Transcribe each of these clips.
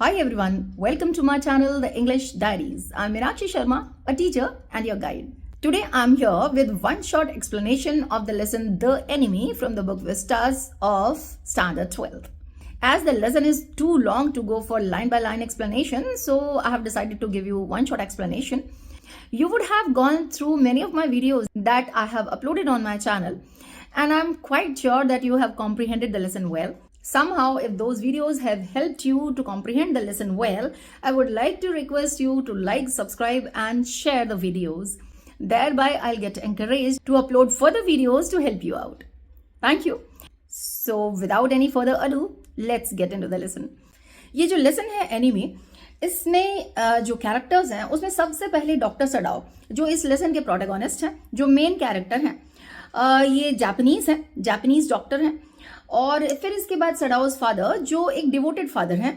Hi everyone, welcome to my channel, The English Diaries. I'm Meenakshi Sharma, a teacher and your guide. Today I'm here with one short explanation of the lesson The Enemy from the book Vistas of Standard 12. As the lesson is too long to go for line by line explanation, so I have decided to give you one short explanation. You would have gone through many of my videos that I have uploaded on my channel, and I'm quite sure that you have comprehended the lesson well. Somehow, if those videos have helped you to comprehend the lesson well, I would like to request you to like, subscribe and share the videos. Thereby, I'll get encouraged to upload further videos to help you out. Thank you. So, without any further ado, let's get into the lesson. ये जो lesson है anime, इसमें जो characters हैं उसमें सबसे पहले doctor Sadao जो इस लेसन के प्रोटैगनिस्ट हैं, जो मेन कैरेक्टर हैं, ये जापानीज डॉक्टर हैं। और फिर इसके बाद सडाओस फादर जो एक डिवोटेड फादर हैं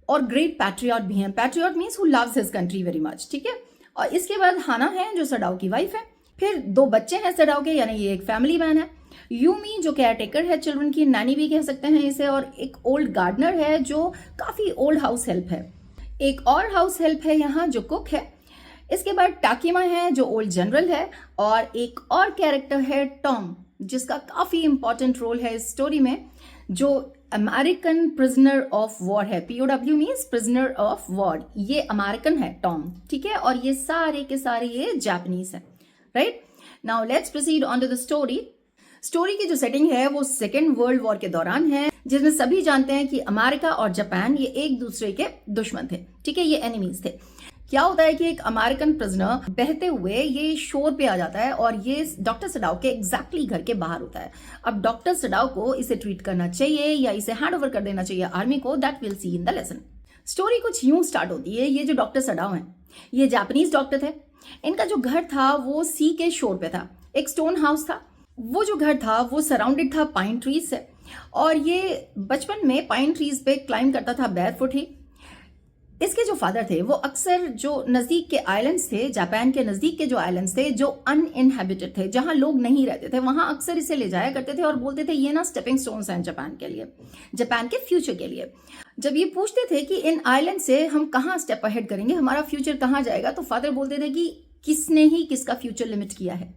और ग्रेट पैट्रियट भी हैं। Patriot means who loves his country very much, ठीक है। और इसके बाद हाना है जो सडाओ की वाइफ है। फिर दो बच्चे हैं सडाओ के, यानी ये एक फैमिली मैन है। यूमी जो केयर टेकर है चिल्ड्रन की, नानी भी कह सकते हैं इसे। और एक ओल्ड गार्डनर है जो काफी ओल्ड हाउस हेल्प है। एक और हाउस हेल्प है यहाँ जो कुक है। इसके बाद टाकिमा है जो ओल्ड जनरल है। और एक और कैरेक्टर है टॉम, जिसका काफी इंपॉर्टेंट रोल है इस स्टोरी में, जो अमेरिकन प्रिजनर ऑफ वॉर है। POW means prisoner of war. ये अमेरिकन है टॉम, ठीक है। और ये सारे के सारे ये जापानीज है, right. Now let's proceed on to the story. Story की जो सेटिंग है वो सेकेंड वर्ल्ड वॉर के दौरान है, जिसमें सभी जानते हैं कि अमेरिका और जापान ये एक दूसरे के दुश्मन थे, ठीक है। ये एनिमीज थे। क्या होता है कि एक अमेरिकन प्रिजनर बहते हुए ये शोर पे आ जाता है और ये डॉक्टर सडाओ के एग्जैक्टली घर के बाहर होता है। अब डॉक्टर सडाओ को इसे ट्रीट करना चाहिए या इसे हैंड ओवर कर देना चाहिए आर्मी को, that will see in the lesson. Story कुछ यूं स्टार्ट होती है। ये जो डॉक्टर सडाओ हैं ये जापानीज डॉक्टर थे। इनका जो घर था वो सी के शोर पे था, एक स्टोन हाउस था। वो जो घर था वो सराउंडेड था पाइन ट्रीज से, और ये बचपन में पाइन ट्रीज पे क्लाइंब करता था बैरफुट ही। इसके जो फादर थे वो अक्सर जो नजदीक के आइलैंड्स थे, जापान के नजदीक के जो आइलैंड्स थे जो अनइनहेबिटेड थे, जहां लोग नहीं रहते थे, वहां अक्सर इसे ले जाया करते थे और बोलते थे ये ना स्टेपिंग स्टोन्स हैं जापान के लिए, जापान के फ्यूचर के लिए। जब ये पूछते थे कि इन आइलैंड से हम कहाँ स्टेप अहेड करेंगे, हमारा फ्यूचर कहाँ जाएगा, तो फादर बोलते थे कि किसने ही किसका फ्यूचर लिमिट किया है।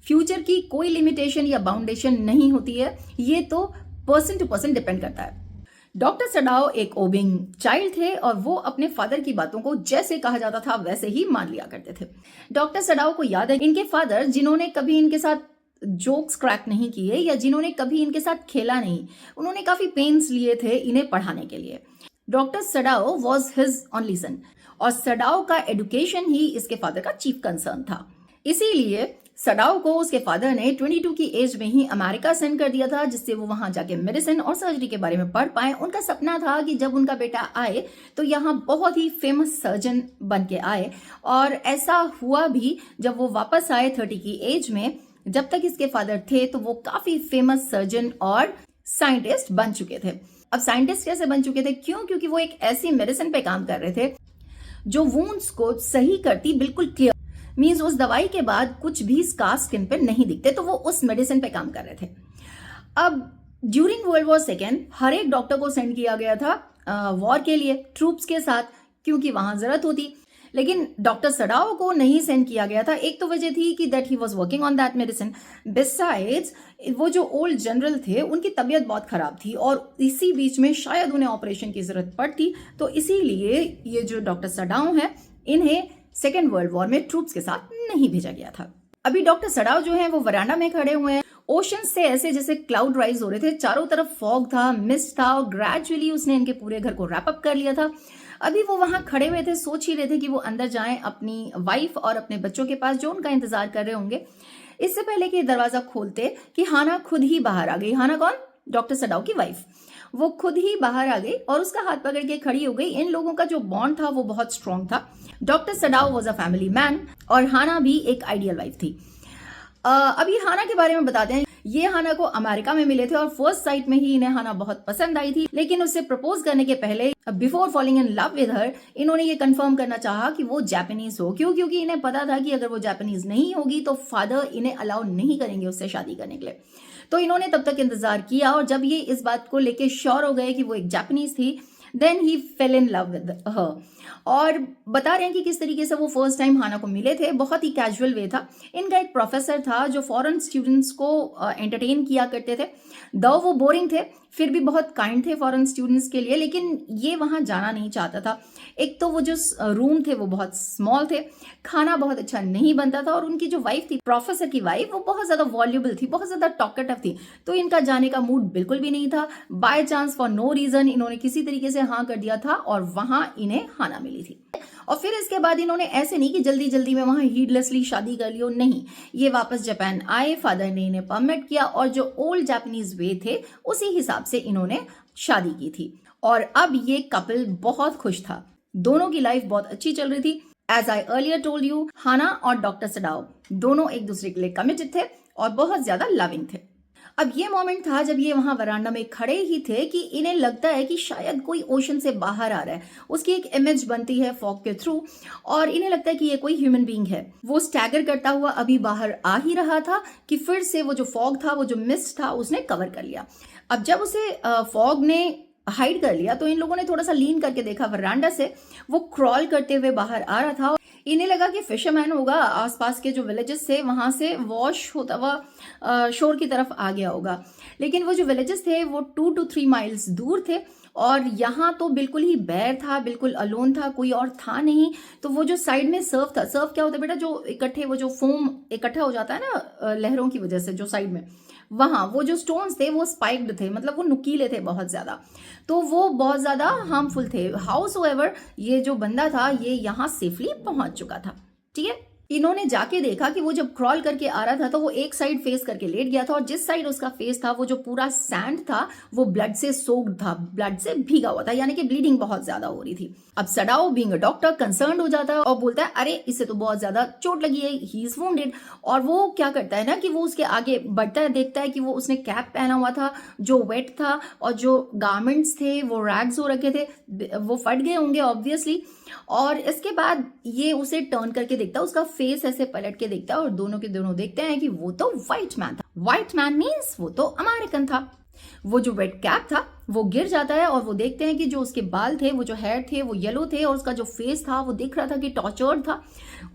फ्यूचर की कोई लिमिटेशन या बाउंडेशन नहीं होती है, ये तो पर्सन टू पर्सन डिपेंड करता है। डॉक्टर सडाओ एक ओबिंग चाइल्ड थे और वो अपने फादर की बातों को जैसे कहा जाता था वैसे ही मान लिया करते थे। डॉक्टर सडाओ को याद है इनके फादर जिन्होंने कभी इनके साथ जोक्स क्रैक नहीं किए या जिन्होंने कभी इनके साथ खेला नहीं, उन्होंने काफी पेन्स लिए थे इन्हें पढ़ाने के लिए। Doctor Sadao was his only son, और सडाओ का एडुकेशन ही इसके फादर का चीफ कंसर्न था। इसीलिए सडाओ को उसके फादर ने 22 की एज में ही अमेरिका सेंड कर दिया था, जिससे वो वहां जाके मेडिसिन और सर्जरी के बारे में पढ़ पाए। उनका सपना था कि जब उनका बेटा आए तो यहाँ बहुत ही फेमस सर्जन बन के आए, और ऐसा हुआ भी। जब वो वापस आए 30 की एज में, जब तक इसके फादर थे तो वो काफी फेमस सर्जन और साइंटिस्ट बन चुके थे। अब साइंटिस्ट कैसे बन चुके थे? क्योंकि वो एक ऐसी मेडिसिन पे काम कर रहे थे जो वुंड्स को सही करती, बिल्कुल क्लियर मीन्स उस दवाई के बाद कुछ भी स्कार स्किन पे नहीं दिखते, तो वो उस मेडिसिन पे काम कर रहे थे। अब ड्यूरिंग वर्ल्ड वॉर सेकेंड हर एक डॉक्टर को सेंड किया गया था वॉर के लिए ट्रूप्स के साथ, क्योंकि वहां जरूरत होती। लेकिन डॉक्टर सडाओ को नहीं सेंड किया गया था। एक तो वजह थी कि that he was working on that medicine. Besides वो जो ओल्ड जनरल थे उनकी तबीयत बहुत खराब थी और इसी बीच में शायद उन्हें ऑपरेशन की जरूरत पड़ती, तो इसीलिए ये जो डॉक्टर सडाओ है इन्हें सेकेंड वर्ल्ड वॉर में ट्रूप्स के साथ नहीं भेजा गया था। अभी डॉक्टर सडाओ जो है वो वरांडा में खड़े हुए हैं। ओशन से ऐसे जैसे क्लाउड राइज हो रहे थे, चारों तरफ फॉग था, मिस्ट था, और ग्रेजुअली उसने इनके पूरे घर को रैप अप कर लिया था। अभी वो वहां खड़े हुए थे, सोच ही रहे थे कि वो अंदर जाएं अपनी वाइफ और अपने बच्चों के पास जो उनका इंतजार कर रहे होंगे। इससे पहले कि दरवाजा खोलते कि हाना खुद ही बाहर आ गई। हाना कौन? डॉक्टर सडाओ की वाइफ। वो खुद ही बाहर आ गई और उसका हाथ पकड़ के खड़ी हो गई। इन लोगों का जो बॉन्ड था वो बहुत स्ट्रॉन्ग था। Doctor Sadao was a family man और हाना भी एक आइडियल वाइफ थी। अभी हाना के बारे में बताते हैं। ये हाना को अमेरिका में मिले थे और फर्स्ट साइट में ही इन्हें हाना बहुत पसंद आई थी, लेकिन उससे प्रपोज करने के पहले, before falling in love with हर, इन्होंने ये कंफर्म करना चाहा कि वो जापानीज हो। क्योंकि इन्हें पता था कि अगर वो जापानीज नहीं होगी तो फादर इन्हें अलाउ नहीं करेंगे उससे शादी करने के लिए। तो इन्होंने तब तक इंतजार किया, और जब ये इस बात को लेके श्योर हो गए कि वो एक जापानीज थी, then he fell in love with her. और बता रहे हैं कि किस तरीके से वो फर्स्ट टाइम हाना को मिले थे। बहुत ही कैजुअल वे था। इनका एक प्रोफेसर था जो फॉरेन स्टूडेंट्स को एंटरटेन किया करते थे। दो वो बोरिंग थे, फिर भी बहुत काइंड थे फॉरेन स्टूडेंट्स के लिए, लेकिन ये वहां जाना नहीं चाहता था। एक तो वो जो रूम थे वो बहुत स्मॉल थे, खाना बहुत अच्छा नहीं बनता था, और उनकी जो वाइफ थी, प्रोफेसर की वाइफ, वो बहुत ज्यादा वॉल्यूबल थी, बहुत ज्यादा टॉकेटिव थी। तो इनका जाने का मूड बिल्कुल भी नहीं था। By chance, for no reason, इन्होंने किसी तरीके से हाँ कर दिया था और वहां इन्हें हाना मिली थी। और फिर इसके बाद इन्होंने ऐसे नहीं कि जल्दी जल्दी में वहां हीडलेसली शादी कर लियो, नहीं, ये वापस जापान आए, फादर ने इन्हें परमिट किया और जो ओल्ड जापानीज वे थे उसी हिसाब से इन्होंने शादी की थी। और अब ये कपल बहुत खुश था, दोनों की लाइफ बहुत अच्छी चल रही थी। As I earlier told you, Hana और डॉक्टर सडाओ दोनों एक दूसरे के लिए कमिटेड थे और बहुत ज्यादा लविंग थे। अब ये मोमेंट था जब ये वहां वरांडा में खड़े ही थे कि इन्हें लगता है कि शायद कोई ओशन से बाहर आ रहा है। उसकी एक इमेज बनती है फॉग के थ्रू और इन्हें लगता है कि ये कोई ह्यूमन बीइंग है। वो स्टैगर करता हुआ अभी बाहर आ ही रहा था कि फिर से वो जो फॉग था, वो जो मिस्ट था, उसने कवर कर लिया। अब जब उसे फॉग ने हाइड कर लिया तो इन लोगों ने थोड़ा सा लीन करके देखा वरांडा से, वो क्रॉल करते हुए बाहर आ रहा था। इन्हें लगा कि फिशरमैन होगा, आसपास के जो विलेजेस थे वहां से वॉश होता हुआ शोर की तरफ आ गया होगा। लेकिन वो जो विलेजेस थे वो 2 to 3 माइल्स दूर थे और यहाँ तो बिल्कुल ही बैर था, बिल्कुल अलोन था, कोई और था नहीं। तो वो जो साइड में सर्फ था, सर्फ क्या होता है बेटा, जो इकट्ठे वो जो फोम इकट्ठा हो जाता है ना लहरों की वजह से, जो साइड में वहां वो जो स्टोन्स थे वो स्पाइक्ड थे, मतलब वो नुकीले थे बहुत ज्यादा, तो वो बहुत ज्यादा हार्मफुल थे। हाउसओएवर ये जो बंदा था ये यहाँ सेफली पहुंच चुका था। ठीक है, इन्होंने जाके देखा कि वो जब क्रॉल करके आ रहा था तो वो एक साइड फेस करके लेट गया था और जिस साइड उसका फेस था वो जो पूरा सैंड था वो ब्लड से सोक्ड था, ब्लड से भीगा हुआ था, यानी कि ब्लीडिंग बहुत ज्यादा हो रही थी। अब Sadao being a doctor concern हो जाता है और बोलता है अरे इसे तो बहुत ज्यादा चोट लगी है, ही इज वुंडेड। और वो क्या करता है ना कि वो उसके आगे बढ़ता है, देखता है कि वो उसने कैप पहना हुआ था जो वेट था और जो गारमेंट्स थे वो रैग्स हो रखे थे, वो फट गए होंगे ऑब्वियसली। और इसके बाद ये उसे टर्न करके देखता है, उसका फेस ऐसे पलट के देखता है और दोनों के दोनों देखते हैं कि वो तो व्हाइट मैन था। व्हाइट मैन मीन्स वो तो अमेरिकन था। वो जो रेड कैप था वो गिर जाता है और वो देखते हैं कि जो उसके बाल थे, वो जो हेयर थे वो येलो थे और उसका जो फेस था वो दिख रहा था कि टॉर्चर्ड था,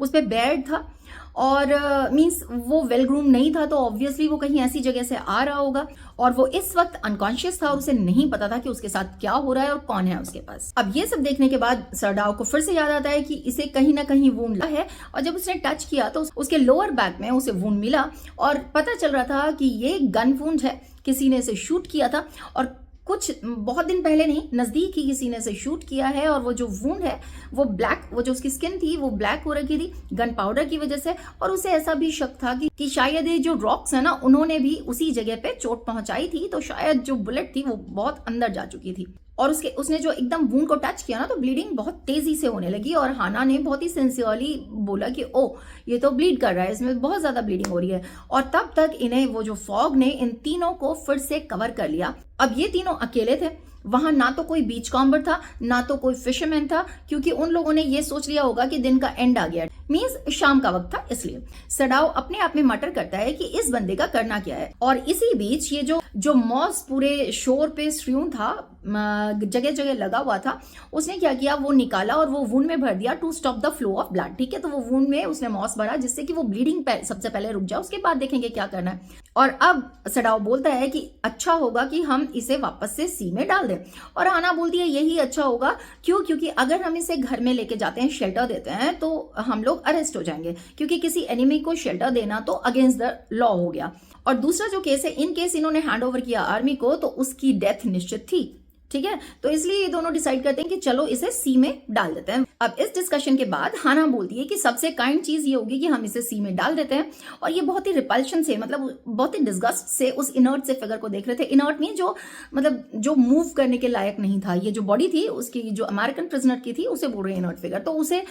उस पर बेयर्ड था और मीन्स वो वेल ग्रूम नहीं था, तो ऑब्वियसली वो कहीं ऐसी जगह से आ रहा होगा और वो इस वक्त अनकॉन्शियस था और उसे नहीं पता था कि उसके साथ क्या हो रहा है और कौन है उसके पास। अब ये सब देखने के बाद सरडाओ को फिर से याद आता है कि इसे कहीं ना कहीं वुंड लगा है और जब उसने टच किया तो उसके लोअर बैक में उसे वुंड मिला और पता चल रहा था कि ये गन वुंड है, किसी ने इसे शूट किया था और कुछ बहुत दिन पहले नहीं, नजदीक ही किसी ने इसे शूट किया है और वो जो वुंड है वो ब्लैक, वो जो उसकी स्किन थी वो ब्लैक हो रखी थी गन पाउडर की वजह से। और उसे ऐसा भी शक था कि शायद ये जो रॉक्स है ना उन्होंने भी उसी जगह पे चोट पहुंचाई थी, तो शायद जो बुलेट थी वो बहुत अंदर जा चुकी थी। और उसने जो एकदम वुंड को टच किया ना तो ब्लीडिंग बहुत तेजी से होने लगी और हाना ने बहुत ही सिंसियरली बोला कि ओ ये तो ब्लीड कर रहा है, इसमें बहुत ज्यादा ब्लीडिंग हो रही है। और तब तक इन्हें वो जो फॉग ने इन तीनों को फिर से कवर कर लिया। अब ये तीनों अकेले थे, वहां ना तो कोई बीच कॉम्बर था ना तो कोई फिशरमैन था, क्योंकि उन लोगों ने ये सोच लिया होगा कि दिन का एंड आ गया, मींस शाम का वक्त था। इसलिए सडाओ अपने आप में मटर करता है कि इस बंदे का करना क्या है। और इसी बीच ये जो मॉस पूरे शोर पे स्ट्रियून था, जगह जगह लगा हुआ था, उसने क्या किया, वो निकाला और वो वुंड में भर दिया to stop the flow of blood. ठीक है, तो वो वुंड में उसने मॉस भरा जिससे कि वो ब्लीडिंग सबसे पहले रुक जाए, उसके बाद देखेंगे क्या करना है। और अब सडाओ बोलता है कि अच्छा होगा कि हम इसे वापस से सी में डाल दें। और आना बोलती है यही अच्छा होगा, क्यों, क्योंकि अगर हम इसे घर में लेके जाते हैं, शेल्टर देते हैं, तो हम लोग अरेस्ट हो जाएंगे, क्योंकि किसी एनिमी को शेल्टर देना तो अगेंस्ट द लॉ हो गया। और दूसरा जो केस है, इन केस इन्होंने हैंड ओवर किया आर्मी को तो उसकी डेथ निश्चित थी। ठीक है, तो इसलिए ये दोनों डिसाइड करते हैं कि चलो इसे सी में डाल देते हैं। अब इस डिस्कशन के बाद हाना बोलती है कि सबसे काइंड चीज ये होगी कि हम इसे सी में डाल देते हैं। और ये बहुत ही रिपल्शन से, मतलब बहुत ही डिस्गस्ट से उस इनर्ट से फिगर को देख रहे थे। इनर्ट मीन जो मतलब जो मूव करने के लायक नहीं था, ये जो बॉडी थी उसकी, जो अमेरिकन प्रिजनर की थी, उसे बोल रहे इनर्ट फिगर। तो उसे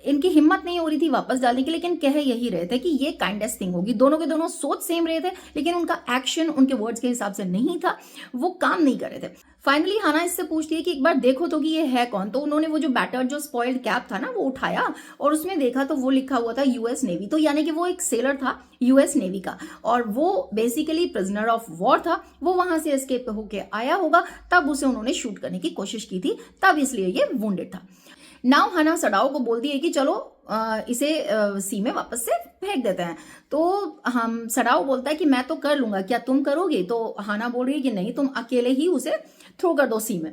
इनकी हिम्मत नहीं हो रही थी वापस डालने की, लेकिन कह यही रहे थे कि ये काइंडेस्ट थिंग होगी। दोनों के दोनों सोच सेम रहे थे, लेकिन उनका एक्शन उनके वर्ड्स के हिसाब से नहीं था, वो काम नहीं कर रहे थे। फाइनली हाना इससे पूछती है कि एक बार देखो तो कि ये है कौन। तो उन्होंने वो जो बैटर्ड जो स्पॉइल्ड कैप था ना वो उठाया और उसमें देखा तो वो लिखा हुआ था यूएस नेवी। तो यानी कि वो एक सेलर था यूएस नेवी का और वो बेसिकली प्रिजनर ऑफ वॉर था। वो वहां से एस्केप होके आया होगा, तब उसे उन्होंने शूट करने की कोशिश की थी, तब इसलिए ये वुंडेड था। नाउ हाना सडाओ को बोलती है कि चलो इसे सी में वापस से फेंक देते हैं। तो हम सडाओ बोलता है कि मैं तो कर लूंगा, क्या तुम करोगे? तो हाना बोल रही है कि नहीं, तुम अकेले ही उसे थ्रो कर दो सी में।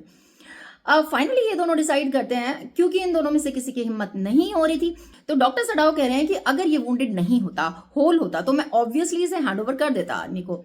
अब फाइनली ये दोनों डिसाइड करते हैं, क्योंकि इन दोनों में से किसी की हिम्मत नहीं हो रही थी। तो डॉक्टर सडाओ कह रहे हैं कि अगर ये वुंडेड नहीं होता, होल होता, तो मैं ऑब्वियसली इसे हैंड ओवर कर देता आदमी को।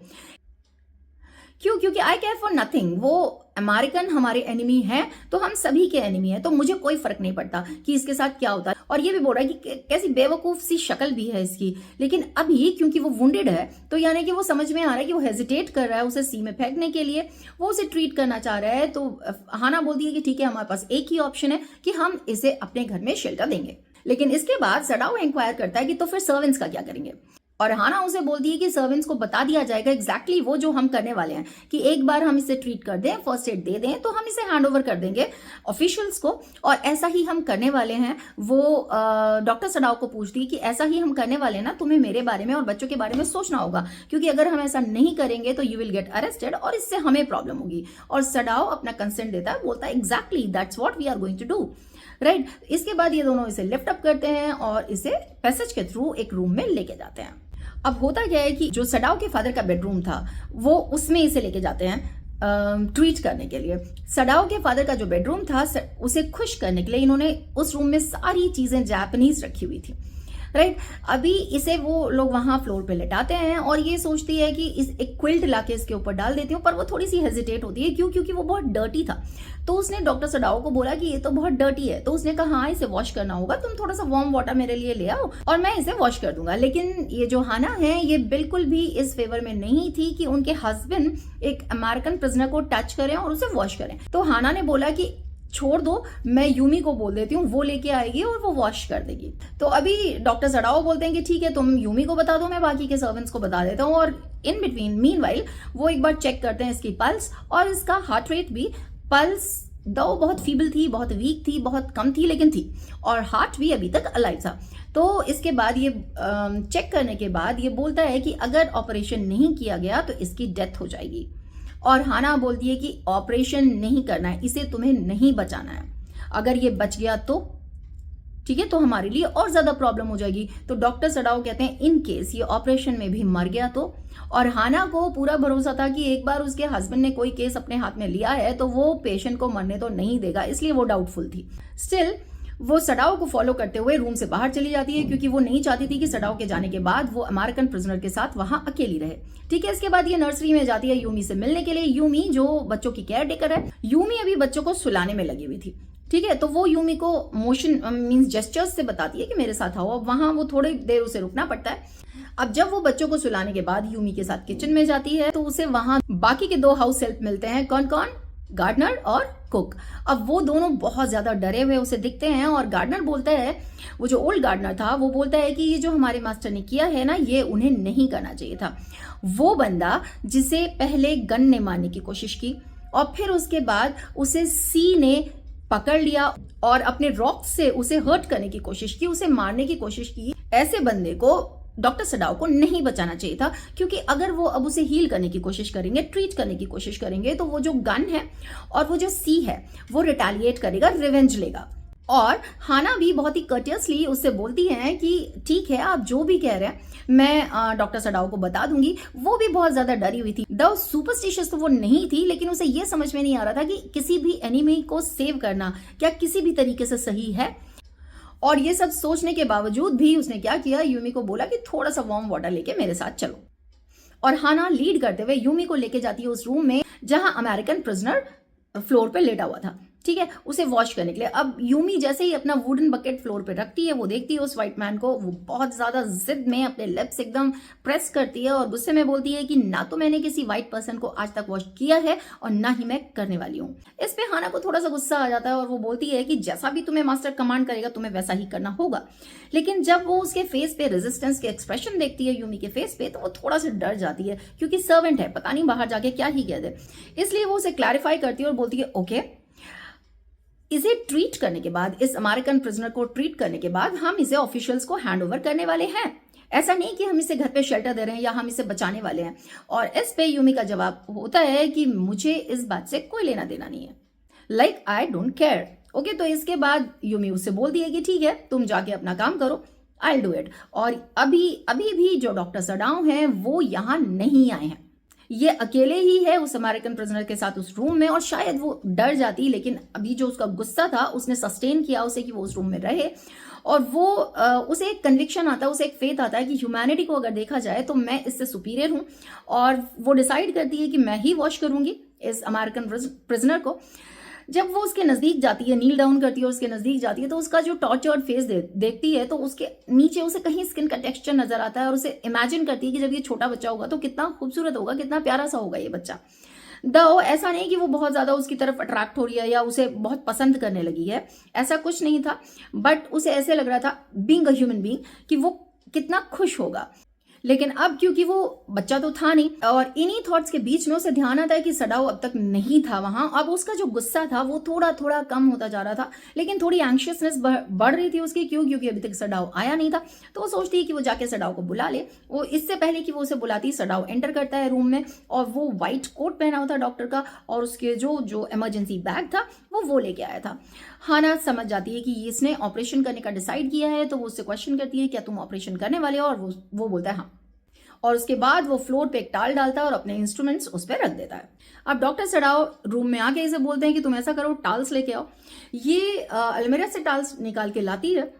क्यों? क्योंकि आई केयर फॉर नथिंग। वो अमेरिकन हमारे एनिमी है, तो हम सभी के एनिमी है, तो मुझे कोई फर्क नहीं पड़ता कि इसके साथ क्या होता है। और ये भी बोल रहा है कि कैसी बेवकूफ सी शक्ल भी है इसकी, लेकिन अभी क्योंकि वो वुंडेड है तो यानी कि वो समझ में आ रहा है कि वो हेजिटेट कर रहा है उसे सी में फेंकने के लिए, वो उसे ट्रीट करना चाह रहा है। तो हाना बोलती है कि ठीक है, हमारे पास एक ही ऑप्शन है कि हम इसे अपने घर में शेल्टर देंगे। लेकिन इसके बाद सडाओ इंक्वायर करता है कि तो फिर सर्वेंट्स का क्या करेंगे? और हाना उसे बोलती है कि सर्वेंट्स को बता दिया जाएगा एग्जैक्टली वो जो हम करने वाले हैं, कि एक बार हम इसे ट्रीट कर दें, फर्स्ट एड दे दें, तो हम इसे हैंड ओवर कर देंगे ऑफिशियल्स को, और ऐसा ही हम करने वाले हैं। वो डॉक्टर सडाओ को पूछती है कि ऐसा ही हम करने वाले हैं ना, तुम्हें मेरे बारे में और बच्चों के बारे में सोचना होगा, क्योंकि अगर हम ऐसा नहीं करेंगे तो यू विल गेट अरेस्टेड और इससे हमें प्रॉब्लम होगी। और सडाओ अपना कंसेंट देता है, बोलता है exactly that's what we are going to do, right. इसके बाद ये दोनों इसे लिफ्ट अप करते हैं और इसे पैसेज के थ्रू एक रूम में लेके जाते हैं। अब होता क्या है कि जो सडाओ के फादर का बेडरूम था, वो उसमें इसे लेके जाते हैं ट्रीट करने के लिए। सडाओ के फादर का जो बेडरूम था, उसे खुश करने के लिए इन्होंने उस रूम में सारी चीजें जापानीज रखी हुई थी, राइट। अभी इसे वो लोग वहां फ्लोर पे लेटाते हैं और ये सोचती है कि इस एक क्विल्ट लाके इसके ऊपर डाल देती हूँ, पर वो थोड़ी सी हेजिटेट होती है। क्यों? क्योंकि वो बहुत डर्टी था। तो उसने डॉक्टर सडाओ को बोला कि ये तो बहुत डर्टी है। तो उसने कहा हाँ, इसे वॉश करना होगा, तुम थोड़ा सा वार्म वाटर मेरे लिए ले आओ और मैं इसे वॉश कर दूंगा। लेकिन ये जो हाना है, ये बिल्कुल भी इस फेवर में नहीं थी कि उनके हस्बैंड एक अमेरिकन प्रिजनर को टच करें और उसे वॉश करें। तो हाना ने बोला कि छोड़ दो, मैं यूमी को बोल देती हूँ, वो लेके आएगी और वो वॉश कर देगी। तो अभी डॉक्टर सडाओ बोलते हैं कि ठीक है, तुम यूमी को बता दो, मैं बाकी के सर्वेंट्स को बता देता हूँ। और इन बिटवीन मीनवाइल वो एक बार चेक करते हैं इसकी पल्स और इसका हार्ट रेट भी। पल्स दो बहुत फीबल थी, बहुत वीक थी, बहुत कम थी, लेकिन थी, और हार्ट भी अभी तक अलाइव था। तो इसके बाद ये चेक करने के बाद ये बोलता है कि अगर ऑपरेशन नहीं किया गया तो इसकी डेथ हो जाएगी। और हाना बोलती है कि ऑपरेशन नहीं करना है, इसे तुम्हें नहीं बचाना है, अगर ये बच गया तो ठीक है, तो हमारे लिए और ज्यादा प्रॉब्लम हो जाएगी। तो डॉक्टर सडाओ कहते हैं इन केस ये ऑपरेशन में भी मर गया तो। और हाना को पूरा भरोसा था कि एक बार उसके हस्बैंड ने कोई केस अपने हाथ में लिया है तो वो पेशेंट को मरने तो नहीं देगा, इसलिए वो डाउटफुल थी। स्टिल वो सडाओ को फॉलो करते हुए रूम से बाहर चली जाती है, क्योंकि वो नहीं चाहती थी कि सडाओ के जाने के बाद वो अमेरिकन प्रिजनर के साथ वहां अकेली रहे। ठीक है, इसके बाद ये नर्सरी में जाती है यूमी से मिलने के लिए। यूमी जो बच्चों की केयर टेकर है, यूमी अभी बच्चों को सुलाने में लगी हुई थी। ठीक है, तो वो यूमी को मोशन मींस जेस्चर्स से बताती है कि मेरे साथ आओ। अब वहां वो थोड़ी देर उसे रुकना पड़ता है। अब जब वो बच्चों को सुलाने के बाद यूमी के साथ किचन में जाती है तो उसे वहां बाकी के 2 हाउस हेल्प मिलते हैं। कौन कौन? गार्डनर और कुक। अब वो दोनों बहुत ज्यादा डरे हुए उसे दिखते हैं और गार्डनर बोलता है, वो जो ओल्ड गार्डनर था वो बोलता है कि ये जो हमारे मास्टर ने किया है ना, ये उन्हें नहीं करना चाहिए था। वो बंदा जिसे पहले गन ने मारने की कोशिश की और फिर उसके बाद उसे सी ने पकड़ लिया और अपने रॉक से उसे हर्ट करने की कोशिश की, उसे मारने की कोशिश की, ऐसे बंदे को डॉक्टर सडाओ को नहीं बचाना चाहिए था। क्योंकि अगर वो अब उसे हील करने की कोशिश करेंगे, ट्रीट करने की कोशिश करेंगे, तो वो जो गन है और वो जो सी है वो रिटेलिएट करेगा, रिवेंज लेगा। और हाना भी बहुत ही कर्टियसली उससे बोलती है कि ठीक है, आप जो भी कह रहे हैं मैं डॉक्टर सडाओ को बता दूंगी। वो भी बहुत ज्यादा डरी हुई थी। द सुपरस्टिशियस तो वो नहीं थी, लेकिन उसे ये समझ में नहीं आ रहा था कि किसी भी एनिमी को सेव करना क्या किसी भी तरीके से सही है। और ये सब सोचने के बावजूद भी उसने क्या किया, यूमी को बोला कि थोड़ा सा वार्म वाटर लेके मेरे साथ चलो। और हाना लीड करते हुए यूमी को लेके जाती है उस रूम में जहां अमेरिकन प्रिजनर फ्लोर पे लेटा हुआ था। ठीक है, उसे वॉश करने के लिए। अब यूमी जैसे ही अपना वुडन बकेट फ्लोर पे रखती है, वो देखती है उस व्हाइट मैन को, वो बहुत ज्यादा जिद में अपने लिप्स एकदम प्रेस करती है और गुस्से में बोलती है कि ना तो मैंने किसी व्हाइट पर्सन को आज तक वॉश किया है और ना ही मैं करने वाली हूँ। इस पे हाना को थोड़ा सा गुस्सा आ जाता है और वो बोलती है कि जैसा भी तुम्हें मास्टर कमांड करेगा तुम्हें वैसा ही करना होगा। लेकिन जब वो उसके फेस पे रेजिस्टेंस के एक्सप्रेशन देखती है यूमी के फेस पे, तो वो थोड़ा सा डर जाती है क्योंकि सर्वेंट है, पता नहीं बाहर जाके क्या ही कह दे। इसलिए वो उसे क्लैरिफाई करती है और बोलती है ओके, इसे ट्रीट करने के बाद, इस अमेरिकन प्रिजनर को ट्रीट करने के बाद हम इसे ऑफिशियल्स को हैंड ओवर करने वाले हैं। ऐसा नहीं कि हम इसे घर पे शेल्टर दे रहे हैं या हम इसे बचाने वाले हैं। और इस पे यूमी का जवाब होता है कि मुझे इस बात से कोई लेना देना नहीं है, like I don't care. Okay, तो इसके बाद यूमी उससे बोलती है कि ठीक है, तुम जाके अपना काम करो, आई डू इट। और अभी भी जो डॉक्टर सडाओ हैं वो यहाँ नहीं आए हैं, ये अकेले ही है उस अमेरिकन प्रिजनर के साथ उस रूम में। और शायद वो डर जाती, लेकिन अभी जो उसका गुस्सा था उसने सस्टेन किया उसे कि वो उस रूम में रहे। और वो उसे एक कन्विक्शन आता है, उसे एक फेथ आता है कि ह्यूमैनिटी को अगर देखा जाए तो मैं इससे सुपीरियर हूं। और वो डिसाइड करती है कि मैं ही वॉश करूंगी इस अमेरिकन प्रिजनर को। जब वो उसके नजदीक जाती है, नील डाउन करती है और उसके नजदीक जाती है, तो उसका जो टॉर्चर्ड फेस देखती है तो उसके नीचे उसे कहीं स्किन का टेक्सचर नजर आता है और उसे इमेजिन करती है कि जब ये छोटा बच्चा होगा तो कितना खूबसूरत होगा, कितना प्यारा सा होगा ये बच्चा। दो ऐसा नहीं कि वो बहुत ज्यादा उसकी तरफ अट्रैक्ट हो रही है या उसे बहुत पसंद करने लगी है, ऐसा कुछ नहीं था। बट उसे ऐसे लग रहा था बीइंग अ ह्यूमन बीइंग कि वो कितना खुश होगा। लेकिन अब क्योंकि वो बच्चा तो था नहीं, और इन्हीं थॉट्स के बीच में उसे ध्यान आता है कि सडाओ अब तक नहीं था वहां। अब उसका जो गुस्सा था वो थोड़ा थोड़ा कम होता जा रहा था, लेकिन थोड़ी एंशियसनेस बढ़ रही थी उसकी। क्योंकि अभी तक सडाओ आया नहीं था। तो वो सोचती है कि वो जाके सडाओ को बुला ले। वो इससे पहले कि वो उसे बुलाती, सडाओ एंटर करता है रूम में और वो व्हाइट कोट पहना हुआ था डॉक्टर का, और उसके जो इमरजेंसी बैग था वो लेके आया था। हाना समझ जाती है कि इसने ऑपरेशन करने का डिसाइड किया है, तो वो उससे क्वेश्चन करती है क्या तुम ऑपरेशन करने वाले हो, और वो बोलता है हाँ। और उसके बाद वो फ्लोर पे एक टाल डालता है और अपने इंस्ट्रूमेंट्स उस पर रख देता है। अब डॉक्टर सडाओ रूम में आके इसे बोलते हैं कि तुम ऐसा करो, टाल्स लेके आओ। ये अलमीरा से टाल्स निकाल के लाती है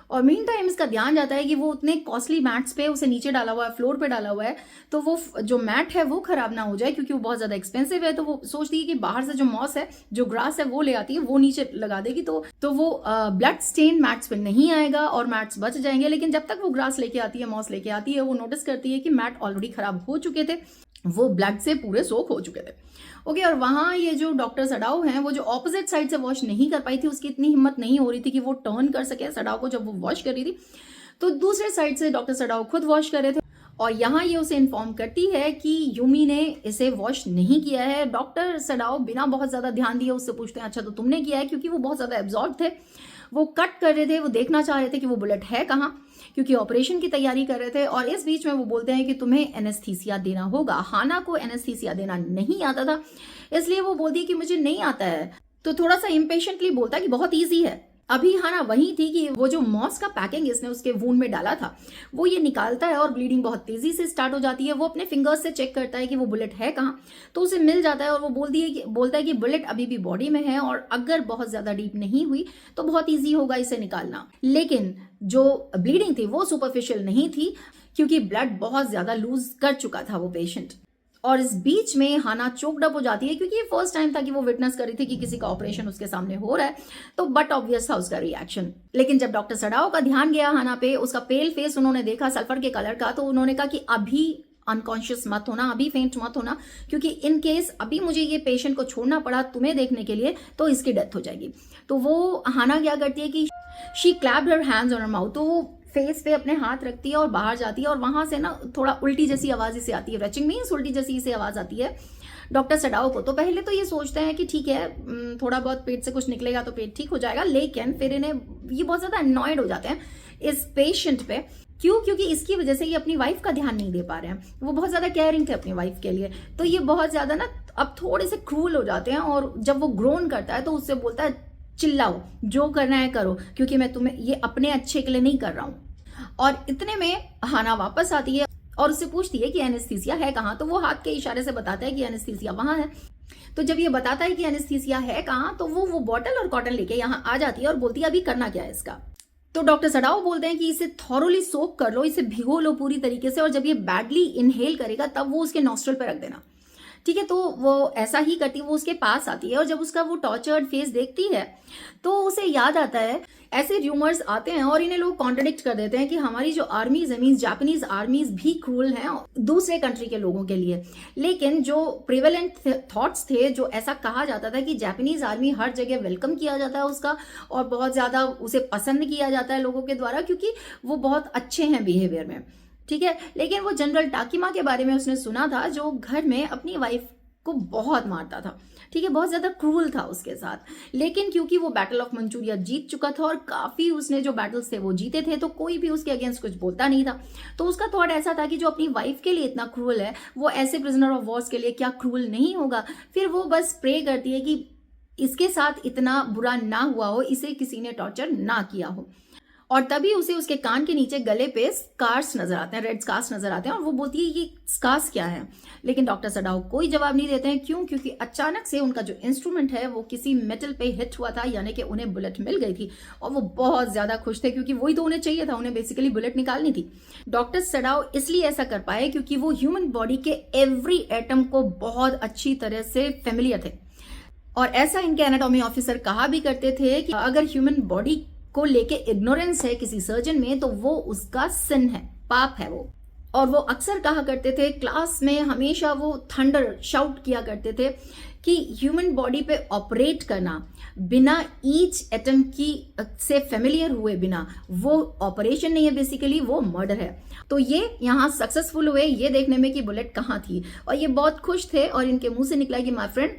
और मीन टाइम इसका ध्यान जाता है कि वो उतने कॉस्टली मैट्स पे उसे नीचे डाला हुआ है, फ्लोर पे डाला हुआ है, तो वो जो मैट है वो खराब ना हो जाए क्योंकि वो बहुत ज्यादा एक्सपेंसिव है। तो वो सोचती है कि बाहर से जो मॉस है, जो ग्रास है वो ले आती है, वो नीचे लगा देगी तो वो ब्लड स्टेन मैट्स पे नहीं आएगा और मैट्स बच जाएंगे। लेकिन जब तक वो ग्रास लेके आती है, मॉस लेके आती है, वो नोटिस करती है कि मैट ऑलरेडी खराब हो चुके थे, वो ब्लड से पूरे सोख हो चुके थे। ओके, और वहां ये जो डॉक्टर सडाओ हैं वो जो ऑपोजिट साइड से वॉश नहीं कर पाई थी, उसकी इतनी हिम्मत नहीं हो रही थी कि वो टर्न कर सके सडाओ को जब वो वॉश कर रही थी, तो दूसरे साइड से डॉक्टर सडाओ खुद वॉश कर रहे थे। और यहाँ ये उसे इन्फॉर्म करती है कि यूमी ने इसे वॉश नहीं किया है। डॉक्टर सडाओ बिना बहुत ज्यादा ध्यान दिए उससे पूछते हैं अच्छा तो तुमने किया है, क्योंकि वो बहुत ज्यादा एब्जॉर्ब थे, वो कट कर रहे थे, वो देखना चाह रहे थे कि वो बुलेट है कहाँ, क्योंकि ऑपरेशन की तैयारी कर रहे थे। और इस बीच में वो बोलते हैं कि तुम्हें एनेस्थीसिया देना होगा। हाना को एनेस्थीसिया देना नहीं आता था, इसलिए वो बोलती है कि मुझे नहीं आता है, तो थोड़ा सा इम्पेशेंटली बोलता है कि बहुत ईजी है। अभी हाना वही थी कि वो जो मॉस का पैकिंग इसने उसके वूंड में डाला था वो ये निकालता है और ब्लीडिंग बहुत तेजी से स्टार्ट हो जाती है। वो अपने फिंगर्स से चेक करता है कि वो बुलेट है कहाँ, तो उसे मिल जाता है और वो बोलता है कि बुलेट अभी भी बॉडी में है और अगर बहुत ज्यादा डीप नहीं हुई तो बहुत ईजी होगा इसे निकालना। लेकिन जो ब्लीडिंग थी वो सुपरफिशियल नहीं थी क्योंकि ब्लड बहुत ज्यादा लूज कर चुका था वो पेशेंट। और इस बीच में हाना चोक्ड अप हो जाती है क्योंकि ये फर्स्ट टाइम था कि वो विटनेस कर रही थी कि किसी का ऑपरेशन उसके सामने हो रहा है, तो बट ऑब्वियस था उसका रिएक्शन। लेकिन जब डॉक्टर सडाओ का ध्यान गया हाना पे, उसका पेल फेस उन्होंने देखा सल्फर के कलर का, तो उन्होंने कहा कि अभी अनकॉन्शियस मत होना, अभी फेंट मत होना, क्योंकि इन केस अभी मुझे ये पेशेंट को छोड़ना पड़ा तुम्हें देखने के लिए तो इसकी डेथ हो जाएगी। तो वो हाना क्या करती है कि she clapped her hands on her mouth, तो वो फेस पे अपने हाथ रखती है और बाहर जाती है और वहां से ना थोड़ा उल्टी जैसी आवाज इसे आती है, रचिंग मीन्स उल्टी जैसी इसे आवाज आती है डॉक्टर सडाओ को। तो पहले तो ये सोचते हैं कि ठीक है थोड़ा बहुत पेट से कुछ निकलेगा तो पेट ठीक हो जाएगा, लेकिन फिर इन्हें ये बहुत ज्यादा अनॉयड हो जाते हैं इस पेशेंट पे। क्योंकि इसकी वजह से ये अपनी वाइफ का ध्यान नहीं दे पा रहे हैं, वो बहुत ज्यादा केयरिंग थे अपनी वाइफ के लिए, तो ये बहुत ज्यादा ना अब थोड़े से क्रूल हो जाते हैं। और जब वो ग्रोन करता है तो उससे बोलता है चिल्लाओ, जो करना है करो, क्योंकि मैं तुम्हें ये अपने अच्छे के लिए नहीं कर रहा हूं। और इतने में हाना वापस आती है और उससे पूछती है कि एनेस्थीसिया है कहाँ, तो वो हाथ के इशारे से बताता है कि एनेस्थीसिया वहां है। तो जब ये बताता है कि एनेस्थीसिया है कहाँ, तो वो बॉटल और कॉटन लेके यहाँ आ जाती है और बोलती है अभी करना क्या है इसका। तो डॉक्टर सडाओ बोलते हैं कि इसे थॉरोली सोक कर लो, इसे भिगो लो पूरी तरीके से, और जब ये बैडली इनहेल करेगा तब वो उसके नॉस्ट्रल पे रख देना, ठीक है। तो वो ऐसा ही करती है, वो उसके पास आती है और जब उसका वो टॉर्चर्ड फेस देखती है तो उसे याद आता है, ऐसे र्यूमर्स आते हैं और इन्हें लोग कॉन्ट्रडिक्ट कर देते हैं कि हमारी जो आर्मीज है, मीन्स जापानीज आर्मीज भी क्रूअल हैं दूसरे कंट्री के लोगों के लिए। लेकिन जो प्रिवेलेंट थॉट्स थे, जो ऐसा कहा जाता था कि जापानीज आर्मी हर जगह वेलकम किया जाता है उसका और बहुत ज्यादा उसे पसंद किया जाता है लोगों के द्वारा क्योंकि वो बहुत अच्छे हैं बिहेवियर में, ठीक है। लेकिन वो जनरल टाकिमा के बारे में उसने सुना था जो घर में अपनी वाइफ को बहुत मारता था, ठीक है, बहुत ज्यादा क्रूअल था उसके साथ। लेकिन क्योंकि वो बैटल ऑफ मंचूरिया जीत चुका था और काफी उसने जो बैटल्स थे वो जीते थे, तो कोई भी उसके अगेंस्ट कुछ बोलता नहीं था। तो उसका थॉट ऐसा था कि जो अपनी वाइफ के लिए इतना क्रूअल है, वो ऐसे प्रिजनर ऑफ वॉर्स के लिए क्या क्रूअल नहीं होगा। फिर वो बस प्रे करती है कि इसके साथ इतना बुरा ना हुआ हो, इसे किसी ने टॉर्चर ना किया हो। और तभी उसे उसके कान के नीचे गले पे स्कार्स नजर आते हैं, रेड स्कार्स नजर आते हैं और वो बोलती है ये स्कार्स क्या है। लेकिन डॉक्टर सडाओ कोई जवाब नहीं देते हैं। क्यों? क्योंकि अचानक से उनका जो इंस्ट्रूमेंट है वो किसी मेटल पे हिट हुआ था, यानी कि उन्हें बुलेट मिल गई थी और वो बहुत ज्यादा खुश थे क्योंकि वही तो उन्हें चाहिए था, उन्हें बेसिकली बुलेट निकालनी थी। डॉक्टर सडाओ इसलिए ऐसा कर पाए क्योंकि वो ह्यूमन बॉडी के एवरी एटम को बहुत अच्छी तरह से फेमिलियर थे और ऐसा इनके एनाटॉमी ऑफिसर कहा भी करते थे कि अगर ह्यूमन बॉडी को लेके इग्नोरेंस है किसी सर्जन में तो वो उसका सिन है, पाप है वो। और वो अक्सर कहा करते थे, क्लास में हमेशा वो थंडर शाउट किया करते थे कि ह्यूमन बॉडी पे ऑपरेट करना बिना ईच एटम की से फेमिलियर हुए बिना वो ऑपरेशन नहीं है, बेसिकली वो मर्डर है। तो ये यहाँ सक्सेसफुल हुए ये देखने में कि बुलेट कहाँ थी और ये बहुत खुश थे और इनके मुंह से निकला कि माय फ्रेंड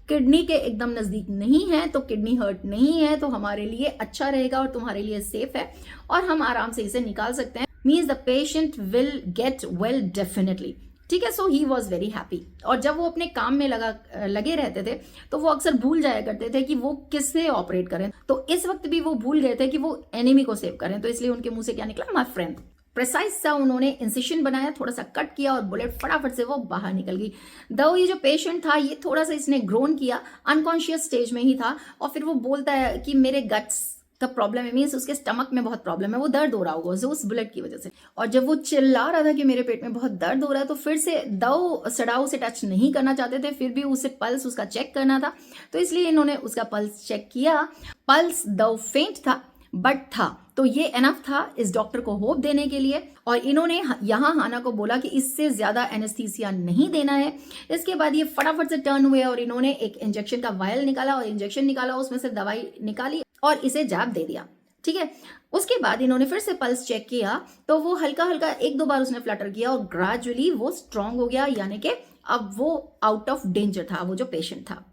किडनी के एकदम नजदीक नहीं है तो किडनी हर्ट नहीं है तो हमारे लिए अच्छा रहेगा और तुम्हारे लिए सेफ है और हम आराम से इसे निकाल सकते हैं, means the patient will get well definitely, ठीक है। सो ही वॉज वेरी हैप्पी। और जब वो अपने काम में लगे रहते थे तो वो अक्सर भूल जाया करते थे कि वो किससे ऑपरेट करें। तो इस वक्त भी वो भूल गए थे कि वो एनिमी को सेव करें, तो इसलिए उनके मुंह से क्या निकला, माय फ्रेंड। प्रेसाइज सा उन्होंने इंसिशन बनाया, थोड़ा सा कट किया और बुलेट फटाफट से वो बाहर निकल गई। दो ये जो पेशेंट था ये थोड़ा सा इसने ग्रोन किया, अनकॉन्शियस स्टेज में ही था और फिर वो बोलता है कि मेरे गट्स का प्रॉब्लम है, मीन्स उसके स्टमक में बहुत प्रॉब्लम है, वो दर्द हो रहा होगा उस बुलेट की वजह से। और जब वो चिल्ला रहा था कि मेरे पेट में बहुत दर्द हो रहा है तो फिर से दो सडाओ से टच नहीं करना चाहते थे, फिर भी उसे पल्स उसका चेक करना था, तो इसलिए इन्होंने उसका पल्स चेक किया। पल्स दो फेंट था बट था, तो ये एनफ था इस डॉक्टर को होप देने के लिए। और इन्होंने यहाँ हाना को बोला कि इससे ज्यादा एनेस्थीसिया नहीं देना है। इसके बाद ये फटाफट से टर्न हुए और इन्होंने एक इंजेक्शन का वायल निकाला और इंजेक्शन निकाला, उसमें से दवाई निकाली और इसे जैब दे दिया, ठीक है। उसके बाद इन्होंने फिर से पल्स चेक किया तो वो हल्का हल्का एक दो बार उसने फ्लटर किया और ग्रेजुअली वो स्ट्रांग हो गया, यानी कि अब वो आउट ऑफ डेंजर था वो जो पेशेंट था।